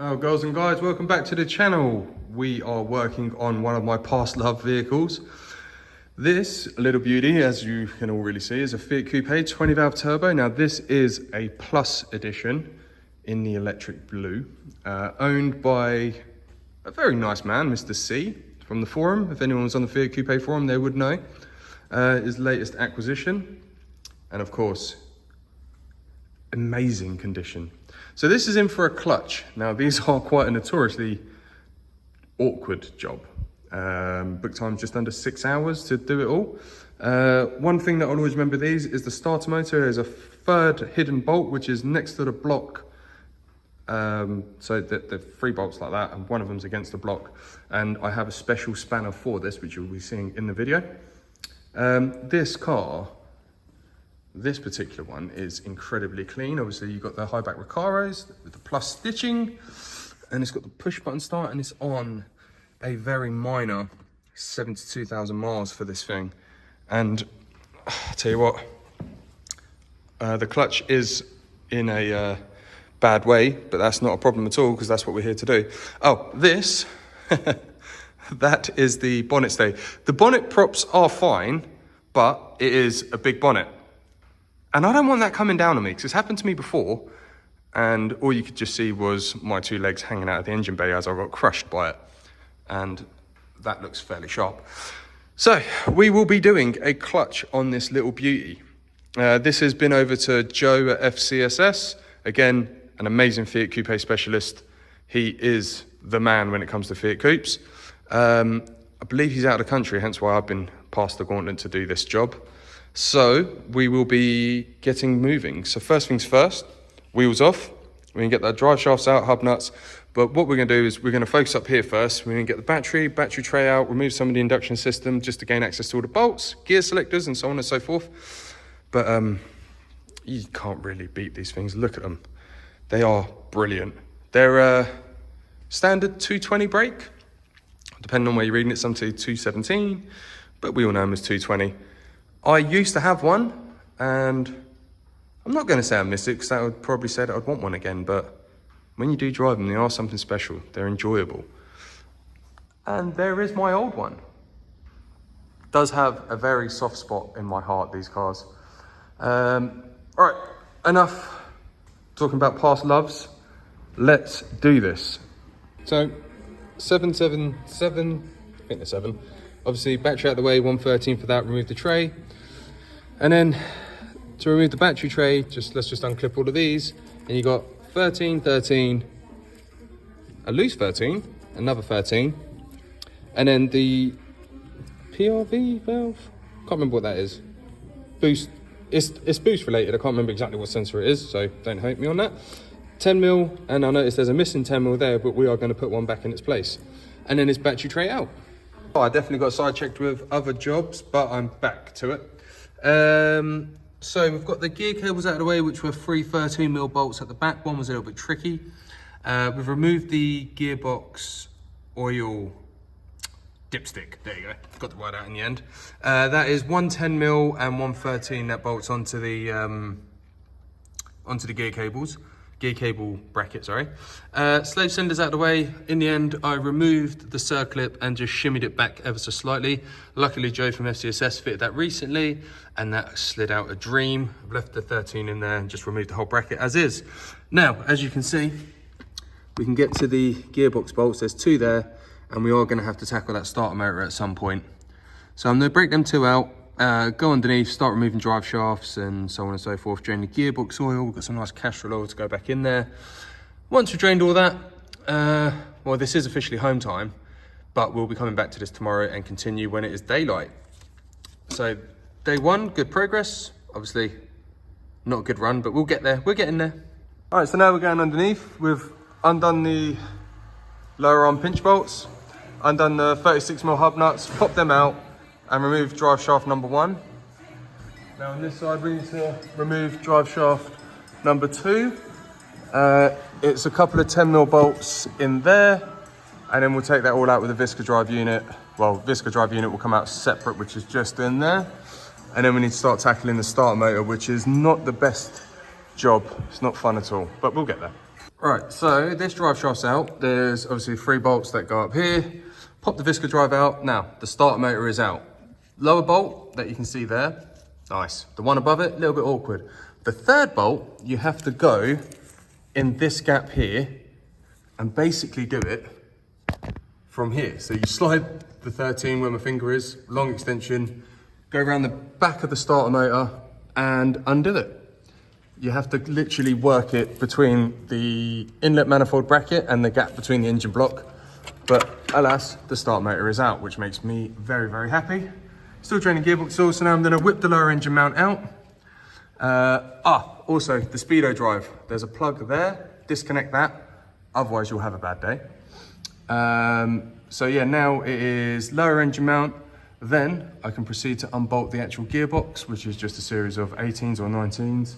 Oh, girls and guys, welcome back to the channel. We are working on one of my past love vehicles. This little beauty, as you can all really see, is a Fiat Coupe 20 valve turbo. Now this is a plus edition in the electric blue, owned by a very nice man, Mr. C, from the forum. If anyone was on the Fiat Coupe forum, they would know. His latest acquisition, and of course, amazing condition. So this is in for a clutch. Now these are quite a notoriously awkward job. Book time just under 6 hours to do it all. One thing that I'll always remember these is the starter motor. There's a third hidden bolt which is next to the block. So the 3 bolts like that, and one of them's against the block. And I have a special spanner for this, which you'll be seeing in the video. This particular one is incredibly clean. Obviously you've got the high back Recaros with the plus stitching, and it's got the push button start, and it's on a very minor 72,000 miles for this thing. And I'll tell you what, the clutch is in a bad way, but that's not a problem at all because that's what we're here to do. Oh, this, that is the bonnet stay. The bonnet props are fine, but it is a big bonnet. And I don't want that coming down on me because it's happened to me before, and all you could just see was my 2 legs hanging out of the engine bay as I got crushed by it. And that looks fairly sharp. So we will be doing a clutch on this little beauty. This has been over to Joe at FCSS. Again, an amazing Fiat Coupe specialist. He is the man when it comes to Fiat Coupes. I believe he's out of the country, hence why I've been passed the gauntlet to do this job. So we will be getting moving. So first things first, wheels off. We can get the drive shafts out, hub nuts. But what we're going to do is we're going to focus up here first. We're going to get the battery tray out, remove some of the induction system just to gain access to all the bolts, gear selectors, and so on and so forth. But you can't really beat these things. Look at them. They are brilliant. They're standard 220 brake. Depending on where you're reading it, some say 217, but we all know them as 220. I used to have one, and I'm not going to say I miss it because that would probably say that I'd want one again, but when you do drive them, they are something special. They're enjoyable. And there is my old one. Does have a very soft spot in my heart, these cars. All right, enough talking about past loves. Let's do this. So, 777, I think they're 7. Obviously, battery out of the way, 113 for that, remove the tray. And then to remove the battery tray, let's just unclip all of these. And you got 13, 13, a loose 13, another 13. And then the PRV valve, can't remember what that is. Boost, it's boost related, I can't remember exactly what sensor it is, so don't hate me on that. 10 mil, and I noticed there's a missing 10 mil there, but we are going to put one back in its place. And then this battery tray out. Oh, I definitely got side-checked with other jobs, but I'm back to it. So we've got the gear cables out of the way, which were 3 13mm bolts at the back. One was a little bit tricky. We've removed the gearbox oil dipstick. There you go. Got the word out in the end. That is 1 10mm and 1 13 that bolts onto the gear cables. Gear cable bracket, sorry. Slave cylinders out of the way. In the end, I removed the circlip and just shimmied it back ever so slightly. Luckily, Joe from FCSS fitted that recently, and that slid out a dream. I've left the 13 in there and just removed the whole bracket as is. Now, as you can see, we can get to the gearbox bolts. There's 2 there, and we are going to have to tackle that starter motor at some point. So I'm going to break them 2 out. Go underneath, start removing drive shafts and so on and so forth. Drain the gearbox oil. We've got some nice Castrol oil to go back in there. Once we've drained all that, well, this is officially home time, but we'll be coming back to this tomorrow and continue when it is daylight. So day 1, good progress. Obviously not a good run, but we'll get there. We're getting there. All right, so now we're going underneath. We've undone the lower arm pinch bolts, undone the 36mm hub nuts, popped them out, and remove drive shaft number 1. Now on this side we need to remove drive shaft number 2. It's a couple of 10mm bolts in there, and then we'll take that all out with a Visca drive unit. Well, Visca drive unit will come out separate, which is just in there. And then we need to start tackling the starter motor, which is not the best job. It's not fun at all, but we'll get there. Right, so this drive shaft's out. There's obviously 3 bolts that go up here. Pop the visca drive out. Now, the starter motor is out. Lower bolt that you can see there, nice. The one above it, a little bit awkward. The 3rd bolt, you have to go in this gap here and basically do it from here. So you slide the 13 where my finger is, long extension, go around the back of the starter motor and undo it. You have to literally work it between the inlet manifold bracket and the gap between the engine block. But alas, the start motor is out, which makes me very, very happy. Still draining gearbox oil, so now I'm gonna whip the lower engine mount out. Also the speedo drive. There's a plug there, disconnect that, otherwise you'll have a bad day. So yeah, now it is lower engine mount. Then I can proceed to unbolt the actual gearbox, which is just a series of 18s or 19s.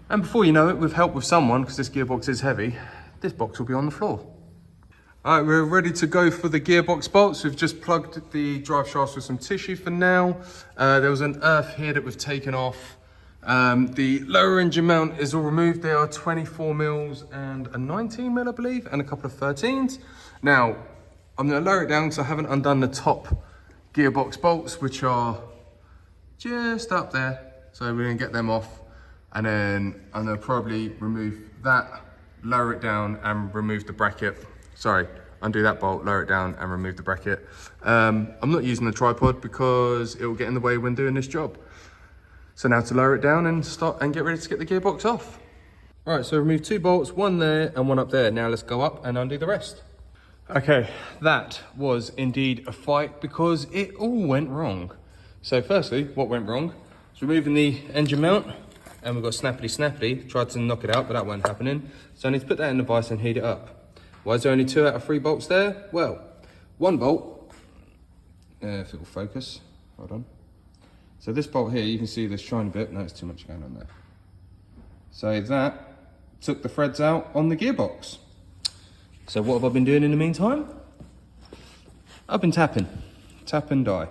And before you know it, with help with someone, because this gearbox is heavy, this box will be on the floor. All right, we're ready to go for the gearbox bolts. We've just plugged the drive shafts with some tissue for now. There was an earth here that we've taken off. The lower engine mount is all removed. There are 24 mils and a 19 mil, I believe, and a couple of 13s. Now, I'm gonna lower it down because I haven't undone the top gearbox bolts, which are just up there. So we're gonna get them off. And then I'm gonna probably remove that, lower it down and remove the bracket. Sorry, undo that bolt, lower it down and remove the bracket. I'm not using the tripod because it will get in the way when doing this job. So now to lower it down and start and get ready to get the gearbox off. All right, so remove 2 bolts, one there and one up there. Now let's go up and undo the rest. Okay, that was indeed a fight because it all went wrong. So firstly, what went wrong was removing the engine mount. And we've got snappity, tried to knock it out, but that wasn't happening. So I need to put that in the vise and heat it up. Why is there only 2 out of 3 bolts there? Well, 1 bolt, if it will focus, hold on. So this bolt here, you can see this shiny bit, no, it's too much going on there. So that took the threads out on the gearbox. So what have I been doing in the meantime? I've been tapping, tap and die.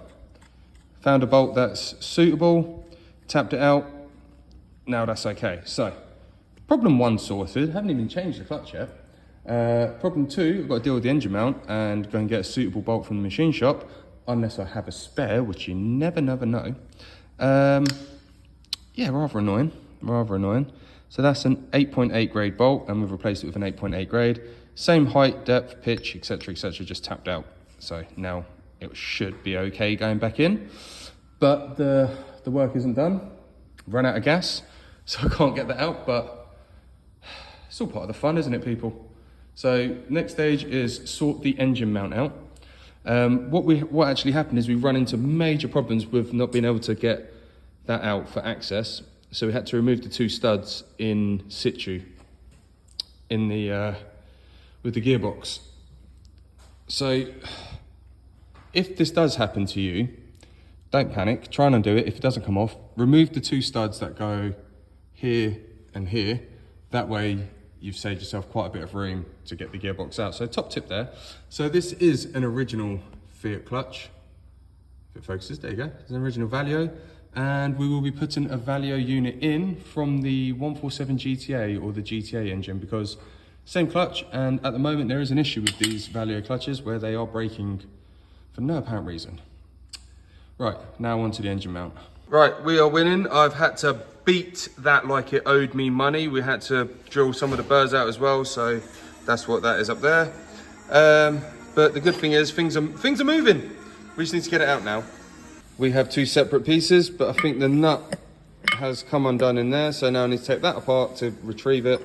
Found a bolt that's suitable, tapped it out, now that's okay. So, problem 1 sorted, haven't even changed the clutch yet. Problem 2, I've got to deal with the engine mount and go and get a suitable bolt from the machine shop, unless I have a spare, which you never know. Yeah, rather annoying. So that's an 8.8 grade bolt, and we've replaced it with an 8.8 grade. Same height, depth, pitch, etc., just tapped out. So now it should be okay going back in. But the work isn't done. Run out of gas. So I can't get that out, but it's all part of the fun, isn't it, people? So next stage is sort the engine mount out. What actually happened is we run into major problems with not being able to get that out for access. So we had to remove the 2 studs in situ in the with the gearbox. So if this does happen to you, don't panic, try and undo it. If it doesn't come off, remove the 2 studs that go here and here. That way you've saved yourself quite a bit of room to get the gearbox out. So top tip there. So this is an original Fiat clutch. If it focuses, there you go. It's an original Valeo. And we will be putting a Valeo unit in from the 147 GTA or the GTA engine, because same clutch, and at the moment there is an issue with these Valeo clutches where they are breaking for no apparent reason. Right, now onto the engine mount. Right, we are winning. I've had to beat that like it owed me money. We had to drill some of the burrs out as well, so that's what that is up there. But the good thing is things are moving. We just need to get it out now. We have 2 separate pieces, but I think the nut has come undone in there, so now I need to take that apart to retrieve it.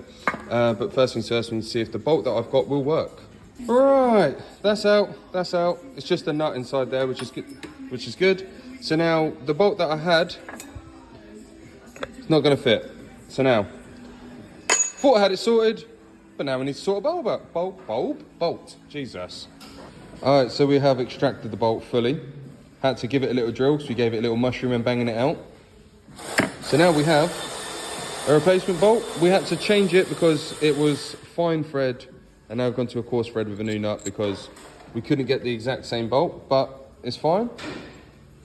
But first things first, we need to see if the bolt that I've got will work. Right, that's out. It's just a nut inside there, which is good. So now the bolt that I had, it's not going to fit. So now, thought I had it sorted, but now we need to sort a bulb out. Bolt. Jesus. All right, so we have extracted the bolt fully. Had to give it a little drill, so we gave it a little mushroom and banging it out. So now we have a replacement bolt. We had to change it because it was fine thread, and now I've gone to a coarse thread with a new nut because we couldn't get the exact same bolt, but it's fine.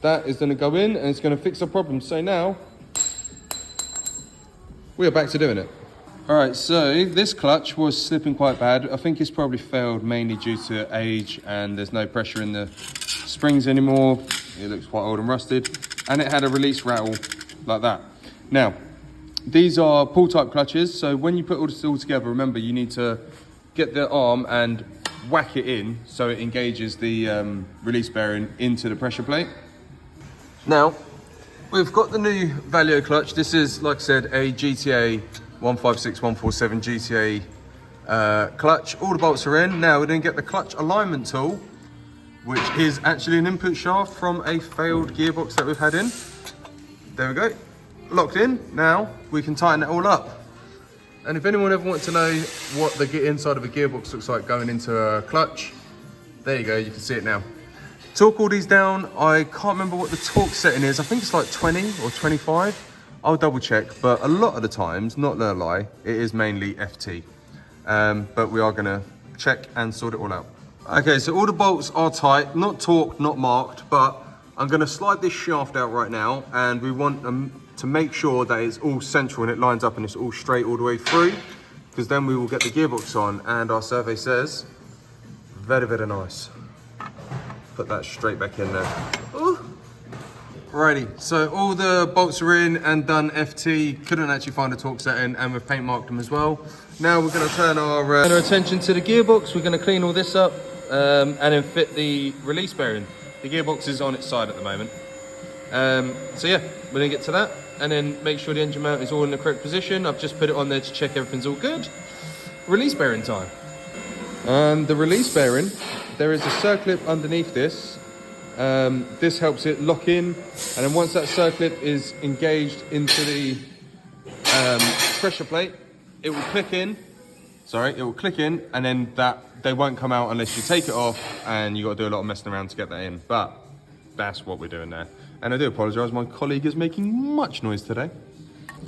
That is going to go in and it's going to fix our problem. So now we are back to doing it. All right, so this clutch was slipping quite bad. I think it's probably failed mainly due to age and there's no pressure in the springs anymore. It looks quite old and rusted. And it had a release rattle like that. Now, these are pull type clutches. So when you put all this all together, remember you need to get the arm and whack it in so it engages the release bearing into the pressure plate. Now, we've got the new Valet clutch. This is, like I said, a GTA 156 147 GTA clutch. All the bolts are in. Now we're going to get the clutch alignment tool, which is actually an input shaft from a failed gearbox that we've had in. There we go, locked in. Now we can tighten it all up. And if anyone ever wants to know what the inside of a gearbox looks like going into a clutch, there you go, you can see it now. Torque all these down. I can't remember what the torque setting is. I think it's like 20 or 25. I'll double check, but a lot of the times, not gonna lie, it is mainly FT. But we are gonna check and sort it all out. Okay, so all the bolts are tight, not torqued, not marked, but I'm gonna slide this shaft out right now, and we want to make sure that it's all central and it lines up and it's all straight all the way through, because then we will get the gearbox on, and our survey says, very, very nice. Put that straight back in there. Ooh. Alrighty, so all the bolts are in and done FT. Couldn't actually find a torque setting, and we've paint marked them as well. Now we're going to turn our attention to the gearbox. We're going to clean all this up and then fit the release bearing. The gearbox is on its side at the moment. So yeah, we're going to get to that and then make sure the engine mount is all in the correct position. I've just put it on there to check everything's all good. Release bearing time. And the release bearing, there is a circlip underneath this. This helps it lock in, and then once that circlip is engaged into the pressure plate, it will click in. It will click in, and then they won't come out unless you take it off, and you've got to do a lot of messing around to get that in. But that's what we're doing there. And I do apologise, my colleague is making much noise today.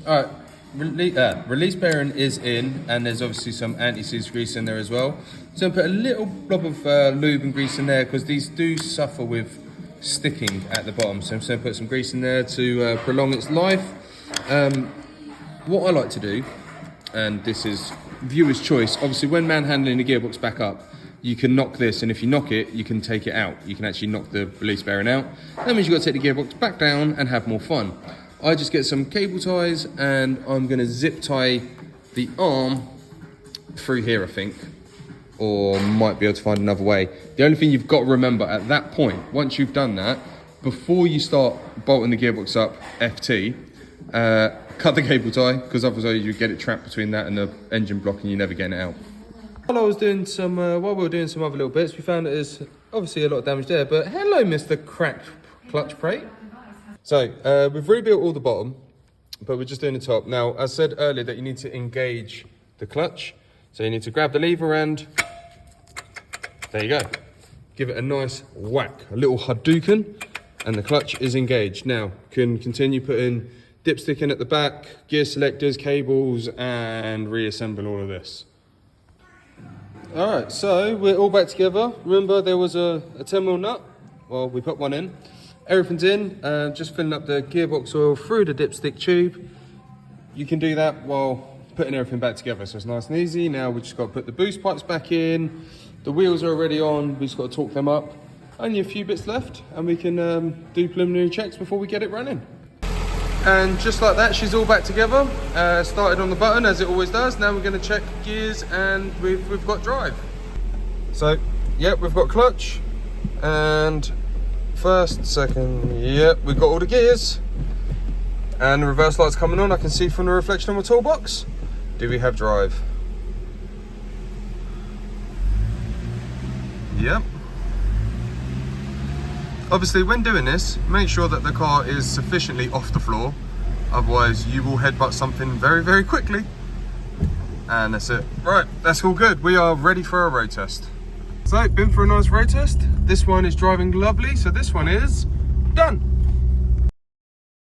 All right. Release bearing is in, and there's obviously some anti-seize grease in there as well. So I'm put a little blob of lube and grease in there because these do suffer with sticking at the bottom. So I'm just going to put some grease in there to prolong its life. What I like to do, and this is viewer's choice, obviously when manhandling the gearbox back up, you can knock this, and if you knock it, you can take it out. You can actually knock the release bearing out. That means you've got to take the gearbox back down and have more fun. I just get some cable ties and I'm going to zip tie the arm through here, I think, or might be able to find another way. The only thing you've got to remember at that point, once you've done that, before you start bolting the gearbox up, FT, cut the cable tie, because otherwise you get it trapped between that and the engine block and you're never getting it out. While we were doing some other little bits, we found that there's obviously a lot of damage there, but hello, Mr. Cracked Clutch Plate. So we've rebuilt all the bottom, but we're just doing the top. Now, I said earlier that you need to engage the clutch. So you need to grab the lever and there you go. Give it a nice whack, a little Hadouken, and the clutch is engaged. Now, can continue putting dipstick in at the back, gear selectors, cables, and reassemble all of this. All right, so we're all back together. Remember there was a 10mm nut? Well, we put one in. Everything's in, just filling up the gearbox oil through the dipstick tube. You can do that while putting everything back together, so it's nice and easy. Now we just got to put the boost pipes back in. The wheels are already on, we just got to torque them up. Only a few bits left, and we can do preliminary checks before we get it running. And just like that, she's all back together. Started on the button, as it always does. Now we're going to check gears, and we've got drive. So, yep, we've got clutch, and first, second, yep, we've got all the gears. And the reverse light's coming on, I can see from the reflection on my toolbox. Do we have drive? Yep. Obviously, when doing this, make sure that the car is sufficiently off the floor. Otherwise, you will headbutt something very, very quickly. And that's it. Right, that's all good. We are ready for a road test. So, been for a nice road test. This one is driving lovely, so this one is done.